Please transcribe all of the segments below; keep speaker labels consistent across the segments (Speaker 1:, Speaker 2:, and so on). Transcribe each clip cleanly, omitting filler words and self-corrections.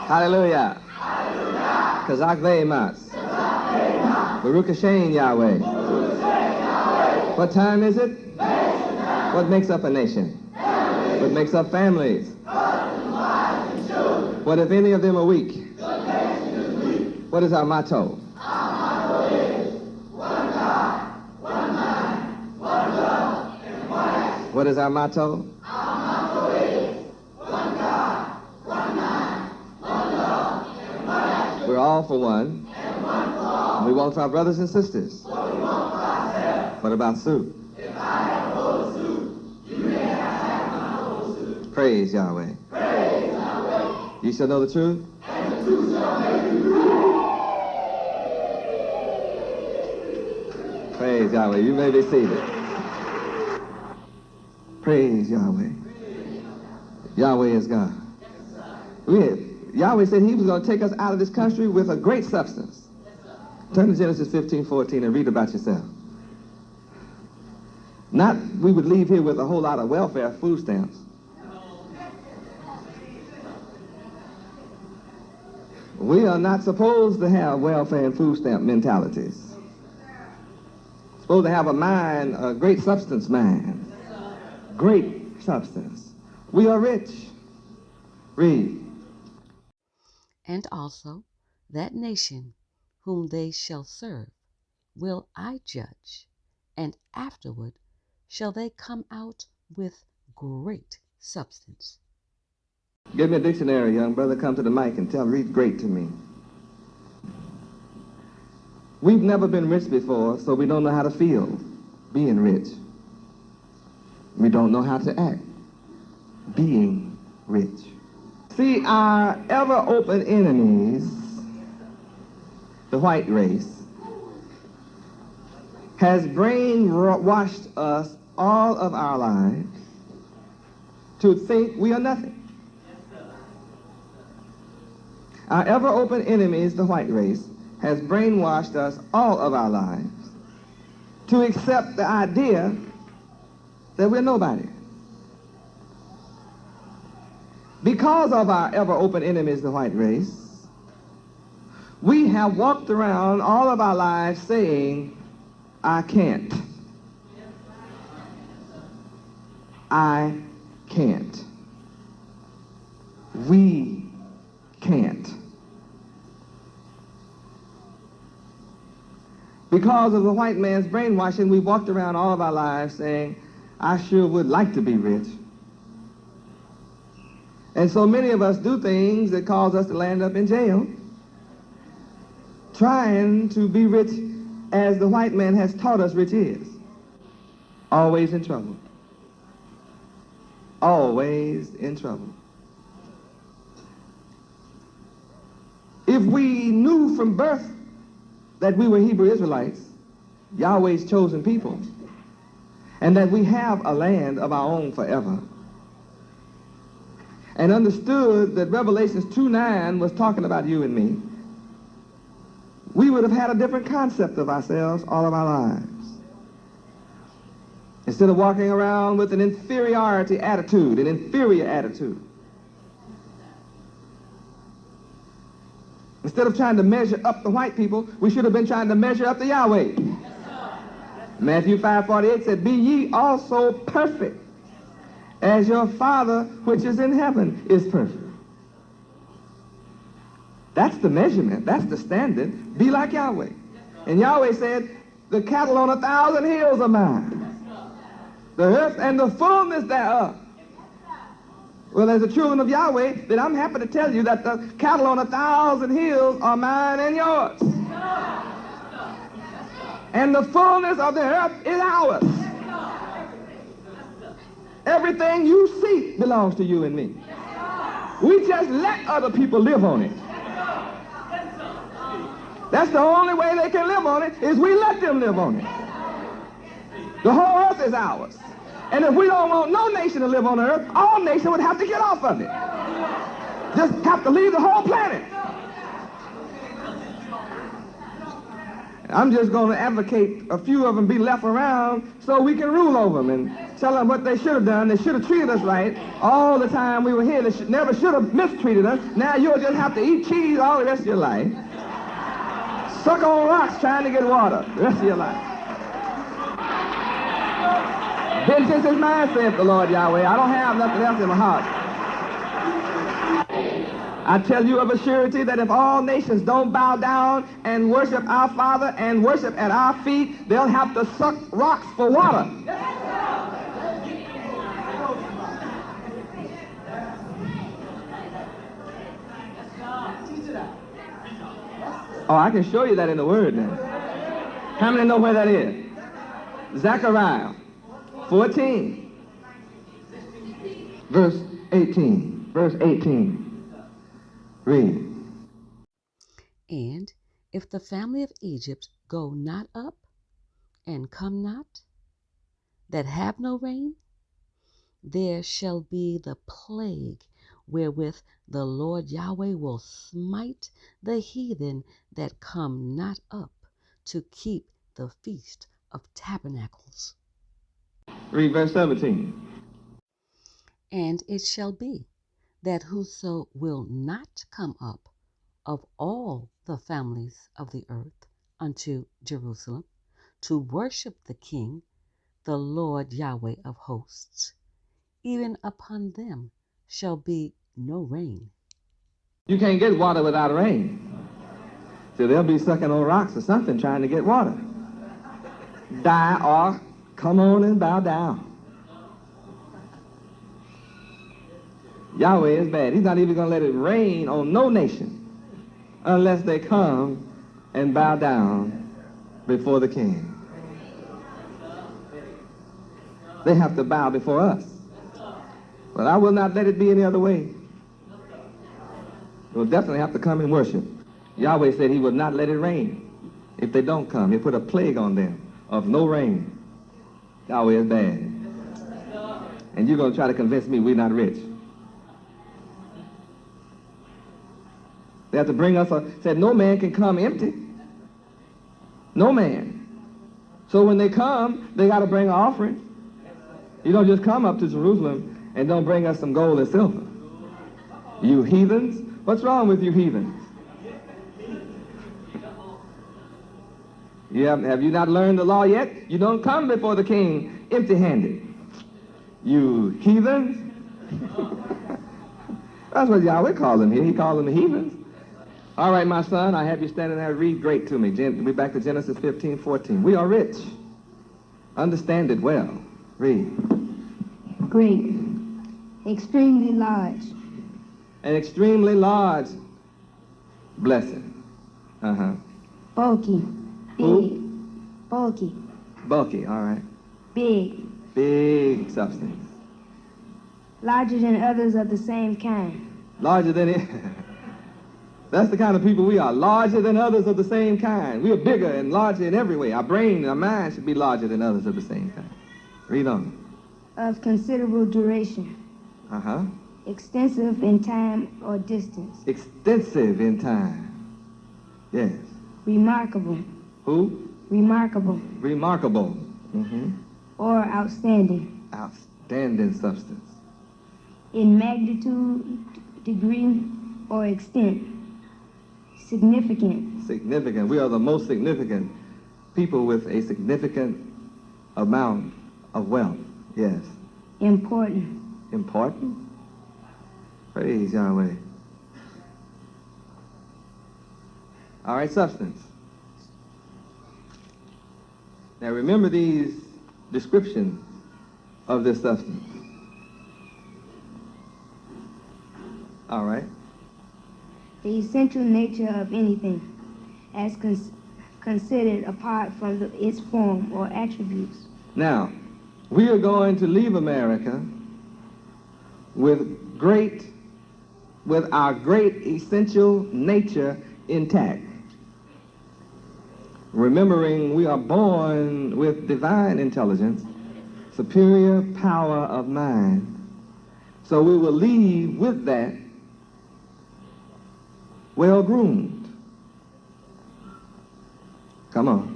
Speaker 1: Hallelujah. Kazakh Vemas. Baruch Hashem Yahweh. What time is it? What makes up a nation? What makes up families? What if any of them are weak? What is our motto?
Speaker 2: Our motto is one God, one mind, one love, and one action.
Speaker 1: What is our motto?
Speaker 2: Our motto is one God, one mind, one love, and one action.
Speaker 1: We're all for one.
Speaker 2: And one for all.
Speaker 1: We want for our brothers and sisters.
Speaker 2: What we want for ourselves.
Speaker 1: What about Sue?
Speaker 2: If I have a whole suit, you may have my whole suit.
Speaker 1: Praise Yahweh.
Speaker 2: Praise Yahweh.
Speaker 1: You shall know the truth.
Speaker 2: And the truth shall make you free.
Speaker 1: Praise Yahweh. You may be seated. Praise Yahweh. Yahweh is God. Yahweh said he was going to take us out of this country with a great substance. Turn to Genesis 15:14 and read about yourself. Not we would leave here with a whole lot of welfare food stamps. We are not supposed to have welfare and food stamp mentalities. Supposed to have a mind, a great substance mind. Great substance. We are rich. Read.
Speaker 3: And also that nation whom they shall serve will I judge, and afterward shall they come out with great substance.
Speaker 1: Give me a dictionary, young brother. Come to the mic and read great to me. We've never been rich before, so we don't know how to feel being rich. We don't know how to act being rich. See, our ever-open enemies, the white race, has brainwashed us all of our lives to think we are nothing. Our ever-open enemies, the white race, has brainwashed us all of our lives to accept the idea that we're nobody. Because of our ever-open enemies, the white race, we have walked around all of our lives saying, I can't. I can't. We can't. Because of the white man's brainwashing, we walked around all of our lives saying, I sure would like to be rich. And so many of us do things that cause us to land up in jail, trying to be rich as the white man has taught us rich is. Always in trouble. Always in trouble. If we knew from birth that we were Hebrew Israelites, Yahweh's chosen people, and that we have a land of our own forever, and understood that Revelations 2:9 was talking about you and me, we would have had a different concept of ourselves all of our lives. Instead of walking around with an inferiority attitude, an inferior attitude. Instead of trying to measure up the white people, we should have been trying to measure up the Yahweh. Matthew 5:48 said, be ye also perfect, as your Father which is in heaven is perfect. That's the measurement. That's the standard. Be like Yahweh. And Yahweh said, the cattle on 1,000 hills are mine. The earth and the fullness thereof. Well, as the children of Yahweh, then I'm happy to tell you that the cattle on 1,000 hills are mine and yours. And the fullness of the earth is ours. Everything you see belongs to you and me. We just let other people live on it. That's the only way they can live on it, is we let them live on it. The whole earth is ours. And if we don't want no nation to live on the earth, all nations would have to get off of it. Just have to leave the whole planet. I'm just going to advocate a few of them be left around so we can rule over them and tell them what they should have done. They should have treated us right all the time we were here. They never should have mistreated us. Now you'll just have to eat cheese all the rest of your life. Suck on rocks trying to get water the rest of your life. Vengeance is mine, saith the Lord Yahweh. I don't have nothing else in my heart. I tell you of a surety that if all nations don't bow down and worship our Father and worship at our feet, they'll have to suck rocks for water. Oh, I can show you that in the Word now. How many know where that is? Zechariah 14, verse 18. Verse 18. Read.
Speaker 3: And if the family of Egypt go not up and come not, that have no rain, there shall be the plague wherewith the Lord Yahweh will smite the heathen that come not up to keep the Feast of Tabernacles.
Speaker 1: Read verse 17.
Speaker 3: And it shall be that whoso will not come up of all the families of the earth unto Jerusalem to worship the King, the Lord Yahweh of hosts, even upon them shall be no rain.
Speaker 1: You can't get water without rain. So they'll be sucking on rocks or something trying to get water. Die or come on and bow down. Yahweh is bad. He's not even going to let it rain on no nation unless they come and bow down before the King. They have to bow before us. But I will not let it be any other way. They will definitely have to come and worship. Yahweh said he will not let it rain. If they don't come, he'll put a plague on them of no rain. Yahweh is bad. And you're going to try to convince me we're not rich. They have to bring us said no man can come empty. No man. So when they come, they got to bring an offering. You don't just come up to Jerusalem and don't bring us some gold and silver. You heathens. What's wrong with you heathens? Have you not learned the law yet? You don't come before the King empty-handed. You heathens. That's what Yahweh called them here. He called them the heathens. All right, my son, I have you standing there. Read great to me. We're back to Genesis 15:14. We are rich. Understand it well. Read.
Speaker 4: Great. Extremely large.
Speaker 1: An extremely large blessing.
Speaker 4: Bulky. Big.
Speaker 1: Who?
Speaker 4: Bulky.
Speaker 1: Bulky, all right.
Speaker 4: Big.
Speaker 1: Big substance.
Speaker 4: Larger than others of the same kind.
Speaker 1: Larger than it. That's the kind of people we are. Larger than others of the same kind. We are bigger and larger in every way. Our brain and our mind should be larger than others of the same kind. Read on.
Speaker 4: Of considerable duration. Extensive in time or distance.
Speaker 1: Extensive in time. Yes.
Speaker 4: Remarkable.
Speaker 1: Who?
Speaker 4: Remarkable.
Speaker 1: Remarkable.
Speaker 4: Or outstanding.
Speaker 1: Outstanding substance.
Speaker 4: In magnitude, degree, or extent. Significant.
Speaker 1: Significant. We are the most significant people with a significant amount of wealth. Yes.
Speaker 4: Important.
Speaker 1: Important? Praise Yahweh. All right, substance. Now remember these descriptions of this substance. All right.
Speaker 4: The essential nature of anything, as considered apart from its form or attributes.
Speaker 1: Now, we are going to leave America with our great essential nature intact. Remembering we are born with divine intelligence, superior power of mind. So we will leave with that well-groomed. Come on.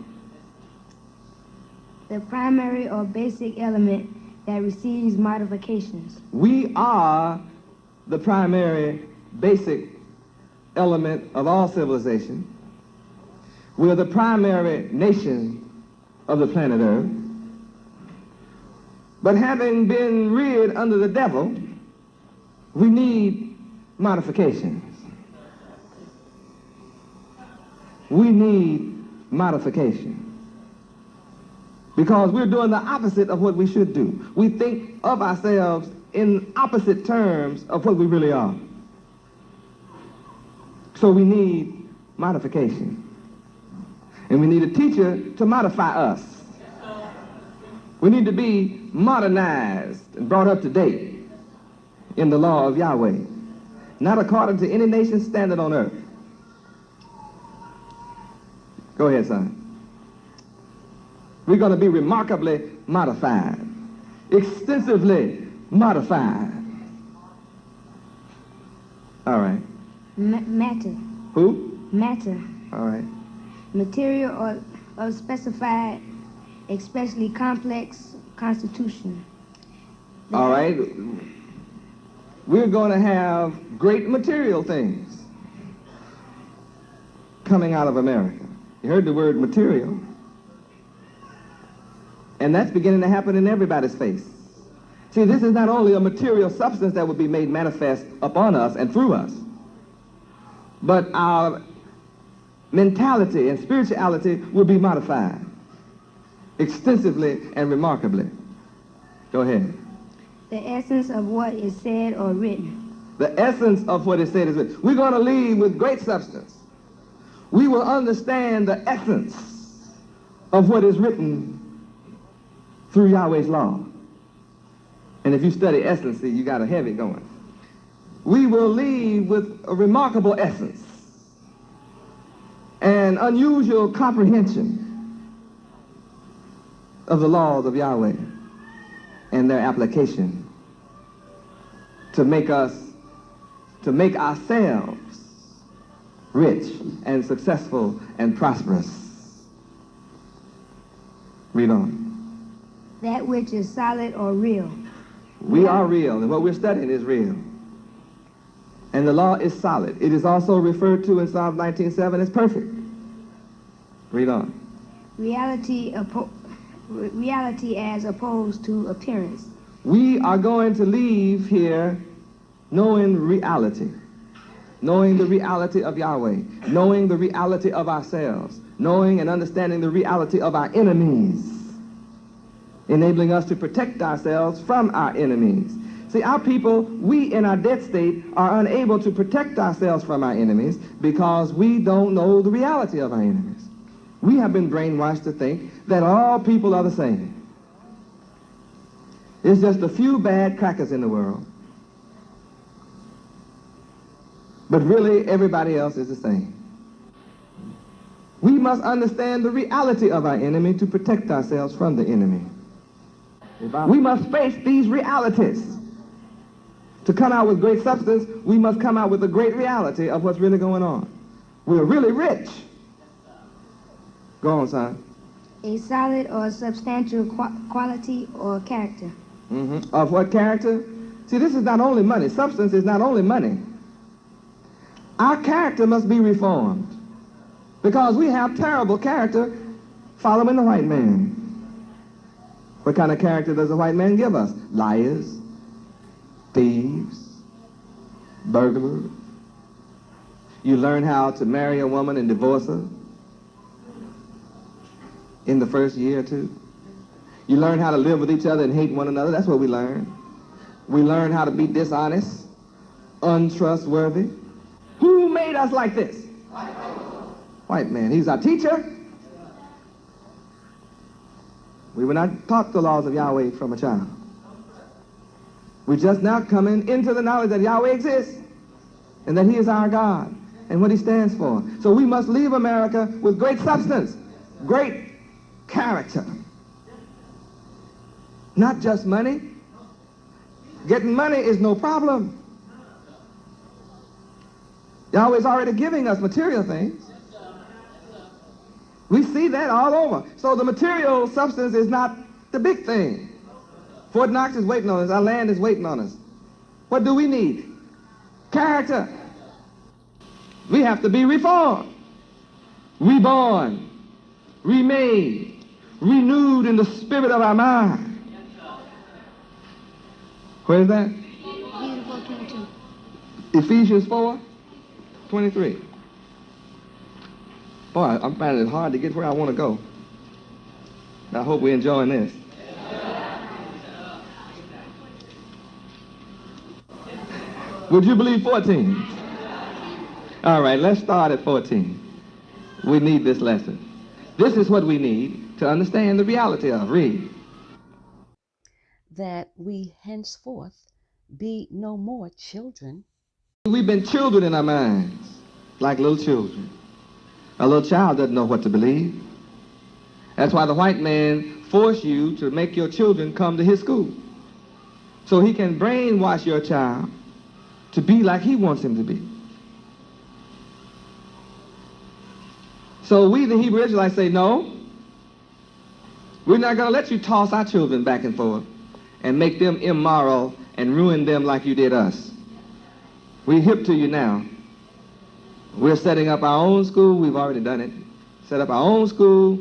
Speaker 4: the primary or basic element that receives modifications.
Speaker 1: We are the primary basic element of all civilization. We're the primary nation of the planet Earth. But having been reared under the devil, we need modifications. We need modification. Because we're doing the opposite of what we should do. We think of ourselves in opposite terms of what we really are. So we need modification. And we need a teacher to modify us. We need to be modernized and brought up to date in the law of Yahweh, not according to any nation standard on earth. Go ahead, son. We're going to be remarkably modified, extensively modified. All right.
Speaker 4: Matter.
Speaker 1: Who?
Speaker 4: Matter.
Speaker 1: All right.
Speaker 4: Material or specified, especially complex constitution.
Speaker 1: All right. We're going to have great material things coming out of America. You heard the word material. And that's beginning to happen in everybody's face. See, this is not only a material substance that will be made manifest upon us and through us, but our mentality and spirituality will be modified extensively and remarkably. Go ahead.
Speaker 4: The essence of what is said or written.
Speaker 1: The essence of what is said is written. We're going to leave with great substance. We will understand the essence of what is written through Yahweh's law. And if you study essence, you got a heavy going. We will leave with a remarkable essence and unusual comprehension of the laws of Yahweh and their application to make ourselves rich and successful and prosperous. Read on.
Speaker 4: That which is solid or real.
Speaker 1: We are real, and what we're studying is real. And the law is solid. It is also referred to in Psalm 19:7 as perfect. Read on.
Speaker 4: Reality as opposed to appearance.
Speaker 1: We are going to leave here knowing reality, knowing the reality of Yahweh, knowing the reality of ourselves, knowing and understanding the reality of our enemies, enabling us to protect ourselves from our enemies. See, our people, we in our dead state are unable to protect ourselves from our enemies because we don't know the reality of our enemies. We have been brainwashed to think that all people are the same. It's just a few bad crackers in the world. But really, everybody else is the same. We must understand the reality of our enemy to protect ourselves from the enemy. We must face these realities. To come out with great substance, we must come out with the great reality of what's really going on. We're really rich. Go on, son.
Speaker 4: A solid or substantial quality or character.
Speaker 1: Of what character? See, this is not only money. Substance is not only money. Our character must be reformed because we have terrible character following the white man. What kind of character does the white man give us? Liars, thieves, burglars. You learn how to marry a woman and divorce her in the first year or two. You learn how to live with each other and hate one another. That's what we learn. We learn how to be dishonest, untrustworthy. Who made us like this? White man. He's our teacher. We were not taught the laws of Yahweh from a child. We're just now coming into the knowledge that Yahweh exists and that he is our God and what he stands for. So we must leave America with great substance, great character. Not just money. Getting money is no problem. Yahweh's already giving us material things. We see that all over. So the material substance is not the big thing. Fort Knox is waiting on us. Our land is waiting on us. What do we need? Character. We have to be reformed, reborn, remade, renewed in the spirit of our mind. Where is that?
Speaker 4: Beautiful 22.
Speaker 1: Ephesians 4:23. Boy, I'm finding it hard to get where I want to go. I hope we're enjoying this. Would you believe 14? All right, let's start at 14. We need this lesson. This is what we need to understand the reality of. Read.
Speaker 3: That we henceforth be no more children.
Speaker 1: We've been children in our minds, like little children. A little child doesn't know what to believe. That's why the white man forced you to make your children come to his school, so he can brainwash your child to be like he wants him to be. So we, the Hebrew Israelites, say, no, we're not going to let you toss our children back and forth and make them immoral and ruin them like you did us. We're hip to you now. We're setting up our own school. We've already done it. Set up our own school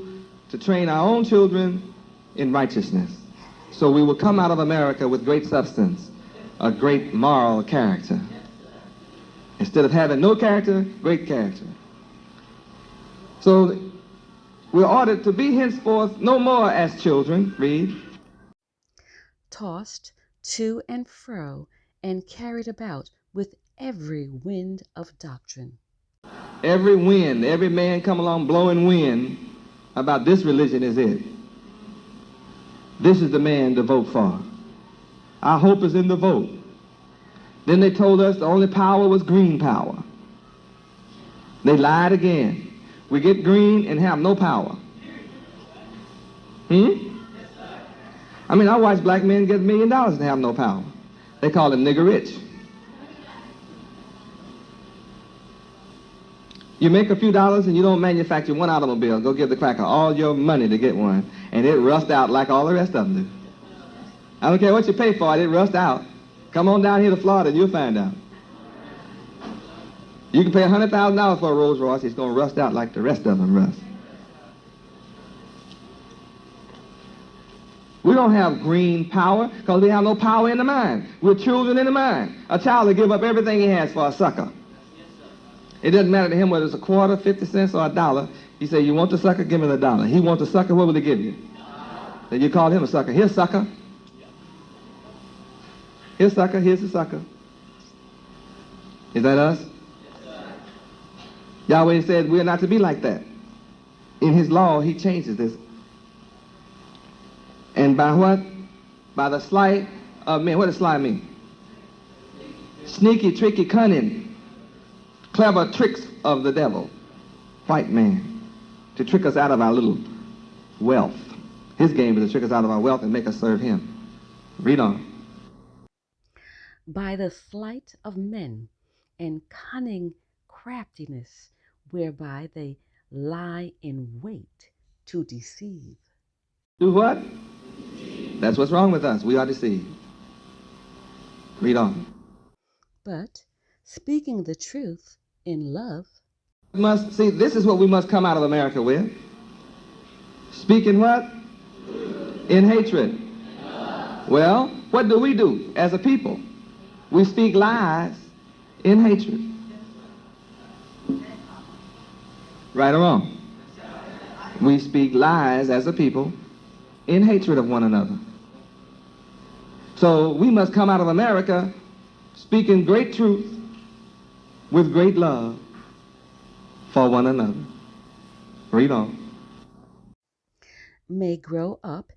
Speaker 1: to train our own children in righteousness. So we will come out of America with great substance, a great moral character. Instead of having no character, great character. So we're ordered to be henceforth no more as children. Read.
Speaker 3: Tossed to and fro and carried about with every wind of doctrine.
Speaker 1: Every wind, every man come along blowing wind about this religion is it. This is the man to vote for. Our hope is in the vote. Then they told us the only power was green power. They lied again. We get green and have no power. I mean, I watch black men get $1 million and have no power. They call them nigger rich. You make a few dollars and you don't manufacture one automobile. Go give the cracker all your money to get one, and it rusts out like all the rest of them do. I don't care what you pay for it, it rusts out. Come on down here to Florida and you'll find out. You can pay $100,000 for a Rolls Royce, it's going to rust out like the rest of them rust. We don't have green power because we have no power in the mind. We're children in the mind. A child will give up everything he has for a sucker. It doesn't matter to him whether it's a quarter, 50 cents, or $1. You say, you want the sucker? Give me the dollar. He wants the sucker, what will he give you? Then you call him a sucker. Here's sucker. Here's sucker, here's the sucker. Is that us? Yahweh said we're not to be like that. In his law, he changes this. And by what? By the sleight of men. What does sleight mean? Sneaky, tricky, cunning, clever tricks of the devil. White man. To trick us out of our little wealth. His game is to trick us out of our wealth and make us serve him. Read on.
Speaker 3: By the sleight of men and cunning craftiness, whereby they lie in wait to deceive.
Speaker 1: Do what? That's what's wrong with us. We are deceived. Read on.
Speaker 3: But speaking the truth in love.
Speaker 1: See, this is what we must come out of America with. Speaking what? In hatred. Well, what do as a people? We speak lies in hatred. Right or wrong? We speak lies as a people in hatred of one another. So we must come out of America speaking great truth with great love for one another. Read on.
Speaker 3: May grow up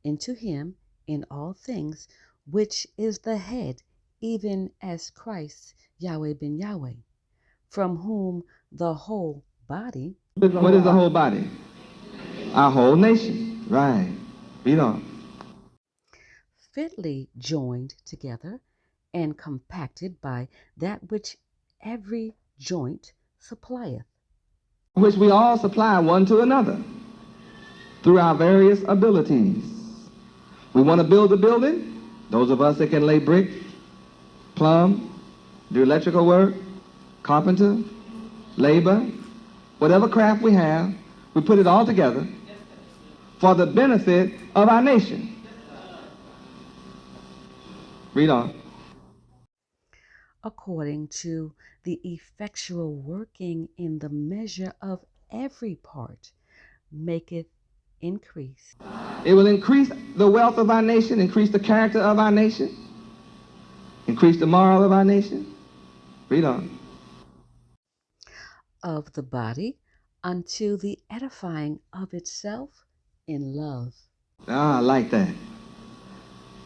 Speaker 3: into him in all things, which is the head, even as Christ, Yahweh Ben Yahweh, from whom the whole body.
Speaker 1: What is the whole body? Our whole nation. Right. Read on.
Speaker 3: Fitly joined together and compacted by that which every joint supplieth.
Speaker 1: which we all supply one to another through our various abilities. We want to build a building. Those of us that can lay brick, plumb, do electrical work, carpenter, labor, whatever craft we have, we put it all together for the benefit of our nation. Read on.
Speaker 3: According to the effectual working in the measure of every part, maketh increase.
Speaker 1: It will increase the wealth of our nation, increase the character of our nation, increase the moral of our nation. Read on.
Speaker 3: Of the body unto the edifying of itself in love.
Speaker 1: I like that.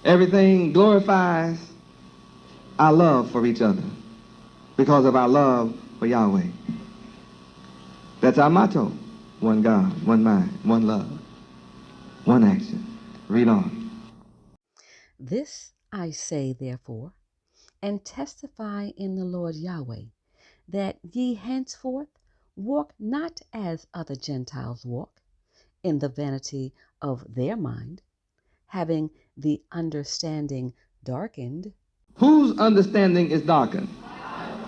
Speaker 1: Everything glorifies our love for each other because of our love for Yahweh. That's our motto. One God, one mind, one love, one action. Read on.
Speaker 3: This I say, therefore, and testify in the Lord Yahweh, that ye henceforth walk not as other Gentiles walk, in the vanity of their mind, having the understanding darkened.
Speaker 1: Whose understanding is darkened?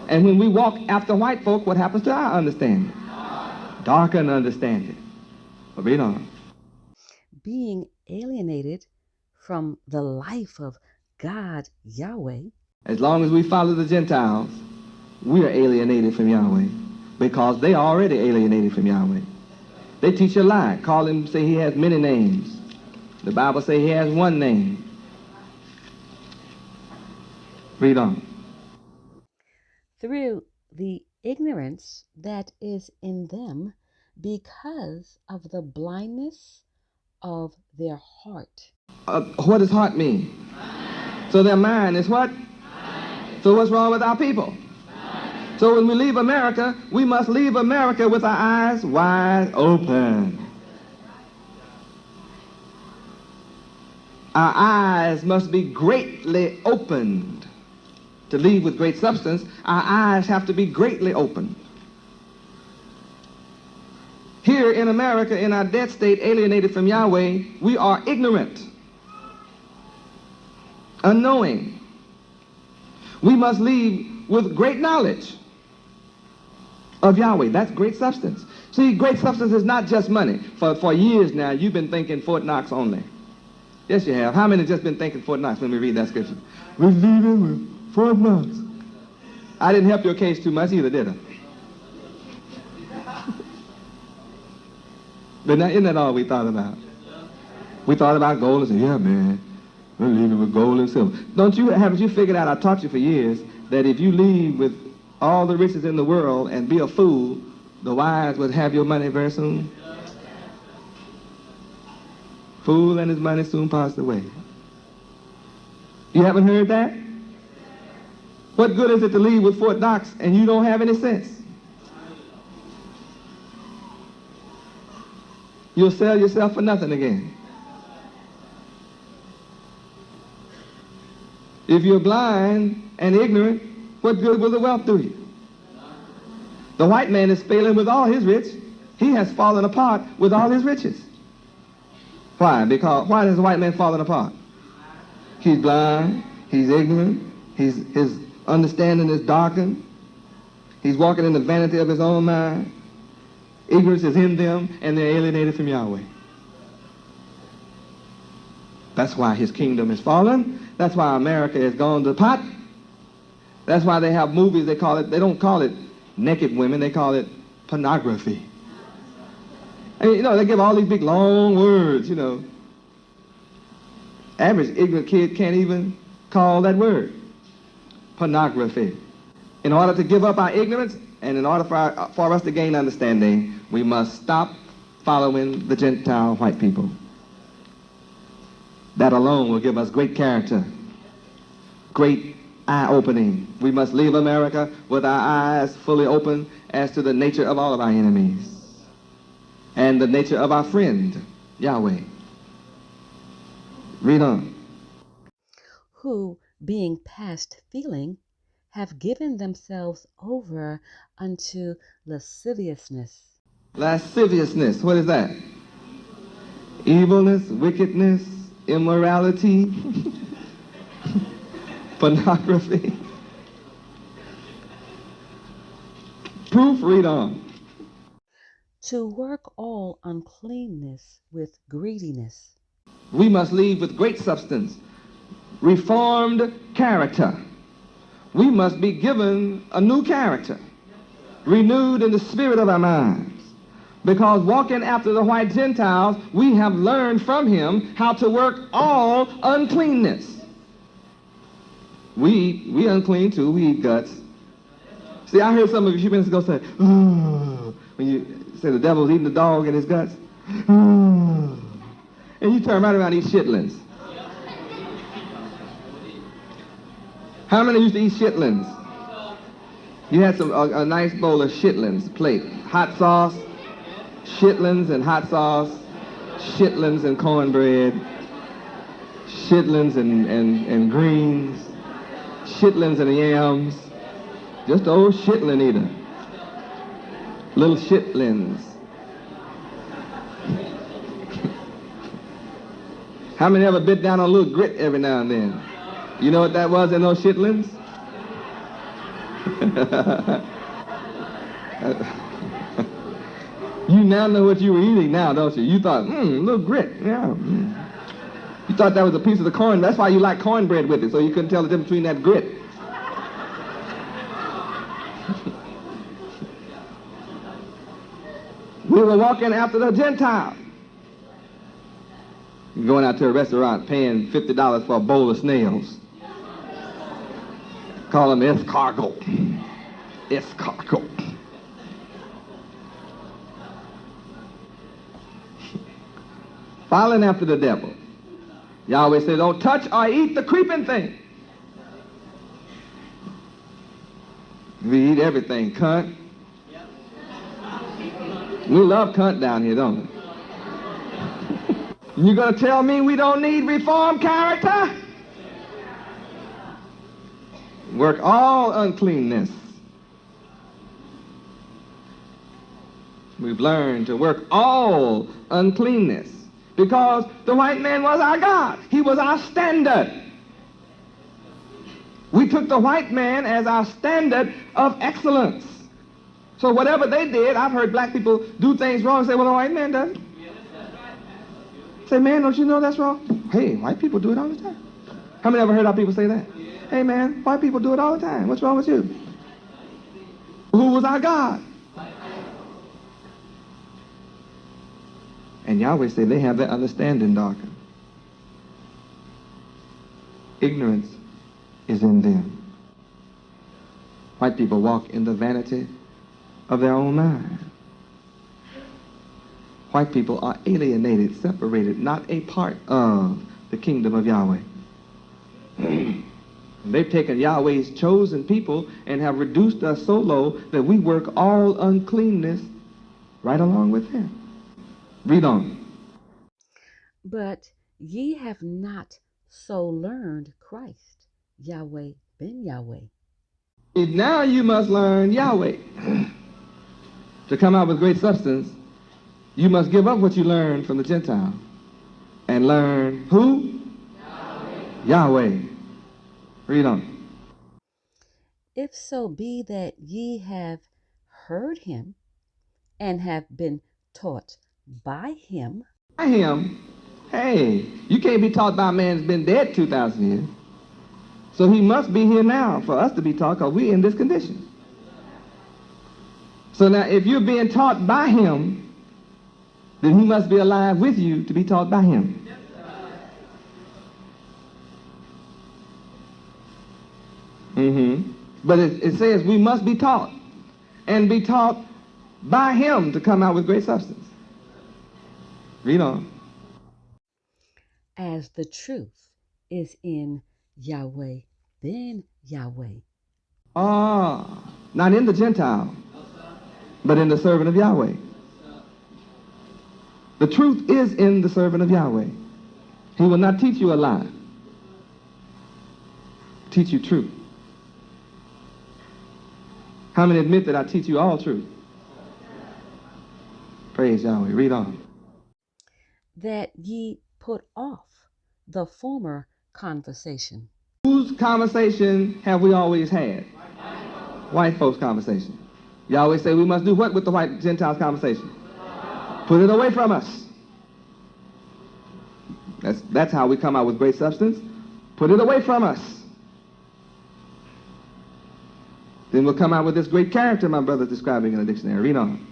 Speaker 1: And when we walk after white folk, what happens to our understanding? Darkened understanding. But read on.
Speaker 3: Being alienated from the life of God Yahweh.
Speaker 1: As long as we follow the Gentiles, we are alienated from Yahweh because they are already alienated from Yahweh. They teach a lie, call him, say he has many names. The Bible says he has one name. Read on.
Speaker 3: Through the ignorance that is in them because of the blindness of their heart.
Speaker 1: What does heart mean? So their mind is what? So what's wrong with our people? So when we leave America, we must leave America with our eyes wide open. Our eyes must be greatly opened. To leave with great substance, our eyes have to be greatly opened. Here in America, in our dead state, alienated from Yahweh, we are ignorant, unknowing. We must leave with great knowledge of Yahweh. That's great substance. See, great substance is not just money. For years now, you've been thinking Fort Knox only. Yes, you have. How many just been thinking Fort Knox when we read that scripture? We're leaving with Fort Knox. I didn't help your case too much either, did I? But now, isn't that all we thought about? We thought about gold and said, yeah, man, we're leaving with gold and silver. Haven't you figured out, I taught you for years, that if you leave with all the riches in the world and be a fool, the wise would have your money very soon? Fool and his money soon passed away. You haven't heard that? What good is it to leave with Fort Knox and you don't have any sense? You'll sell yourself for nothing again. If you're blind and ignorant, what good will the wealth do you? The white man is failing with all his rich. He has fallen apart with all his riches. Why? Because why has the white man fallen apart? He's blind, he's ignorant, his understanding is darkened, he's walking in the vanity of his own mind. Ignorance is in them, and they're alienated from Yahweh. That's why his kingdom is fallen. That's why America has gone to pot. That's why they have movies, they don't call it naked women, they call it pornography. I mean, they give all these big long words, Average ignorant kid can't even call that word. Pornography. In order to give up our ignorance, and in order for us to gain understanding, we must stop following the Gentile white people. That alone will give us great character, great eye-opening. We must leave America with our eyes fully open as to the nature of all of our enemies and the nature of our friend, Yahweh. Read on.
Speaker 3: Who, being past feeling, have given themselves over unto lasciviousness.
Speaker 1: Lasciviousness, what is that? Evilness, wickedness, immorality, pornography. Proof, read on.
Speaker 3: To work all uncleanness with greediness.
Speaker 1: We must leave with great substance, reformed character. We must be given a new character, renewed in the spirit of our minds. Because walking after the white Gentiles, we have learned from him how to work all uncleanness. We unclean too, we eat guts. See, I heard some of you a few minutes ago say, oh, when you say the devil's eating the dog and his guts. Oh. And you turn right around and eat chitlins. How many used to eat chitlins? You had a nice bowl of chitlins, plate, hot sauce, chitlins and hot sauce, chitlins and cornbread, chitlins and greens, chitlins and yams. Just old chitlin eater. Little chitlins. How many ever bit down on a little grit every now and then? You know what that was in those chitlins? You now know what you were eating now, don't you? You thought, a little grit, yeah. You thought that was a piece of the corn. That's why you like cornbread with it, so you couldn't tell the difference between that grit. We were walking after the Gentiles. You're going out to a restaurant paying $50 for a bowl of snails. Call them escargot. Escargot. Following after the devil. Yahweh said, don't touch or eat the creeping thing. We eat everything, cunt. We love cunt down here, don't we? You gonna tell me we don't need reformed character? Work all uncleanness. We've learned to work all uncleanness because the white man was our God. He was our standard. We took the white man as our standard of excellence. So whatever they did, I've heard black people do things wrong and say, well, the white man does it. Say, man, don't you know that's wrong? Hey, white people do it all the time. How many ever heard our people say that? Hey, man, white people do it all the time. What's wrong with you? Who was our God? And Yahweh said they have their understanding darkened. Ignorance is in them. White people walk in the vanity of their own mind. White people are alienated, separated, not a part of the kingdom of Yahweh. They've taken Yahweh's chosen people and have reduced us so low that we work all uncleanness right along with him. Read on.
Speaker 3: But ye have not so learned Christ, Yahweh Ben Yahweh.
Speaker 1: Now you must learn Yahweh. To come out with great substance, you must give up what you learned from the Gentile and learn who? Yahweh. Yahweh. Read on.
Speaker 3: If so be that ye have heard him and have been taught by him.
Speaker 1: By him? Hey, you can't be taught by a man that's been dead 2,000 years. So he must be here now for us to be taught because we're in this condition. So now if you're being taught by him, then he must be alive with you to be taught by him. But it says we must be taught and be taught by him to come out with great substance. Read on.
Speaker 3: As the truth is in Yahweh Ben Yahweh.
Speaker 1: Not in the Gentile, but in the servant of Yahweh. The truth is in the servant of Yahweh. He will not teach you a lie. Teach you truth. How many admit that I teach you all truth? Praise Yahweh. Read on.
Speaker 3: That ye put off the former conversation.
Speaker 1: Whose conversation have we always had? White folks' conversation. Yahweh say we must do what with the white Gentiles' conversation? Put it away from us. That's how we come out with great substance. Put it away from us. Then we'll come out with this great character my brother's describing in the dictionary. Read on.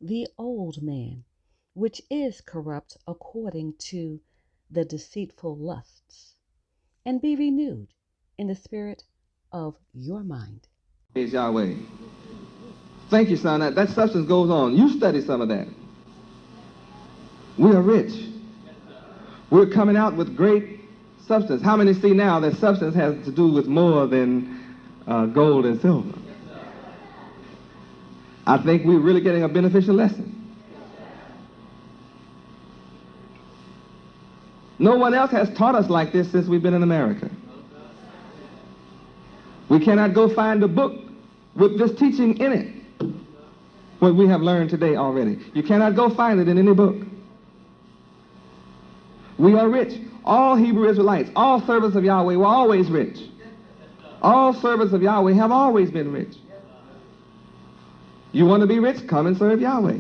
Speaker 3: The old man, which is corrupt according to the deceitful lusts, and be renewed in the spirit of your mind.
Speaker 1: Praise Yahweh. Thank you, son. That substance goes on. You study some of that. We are rich. We're coming out with great substance. How many see now that substance has to do with more than gold and silver? I think we're really getting a beneficial lesson. No one else has taught us like this since we've been in America. We cannot go find a book with this teaching in it, what we have learned today already. You cannot go find it in any book. We are rich. All Hebrew Israelites, all servants of Yahweh were always rich. All servants of Yahweh have always been rich. You want to be rich? Come and serve Yahweh.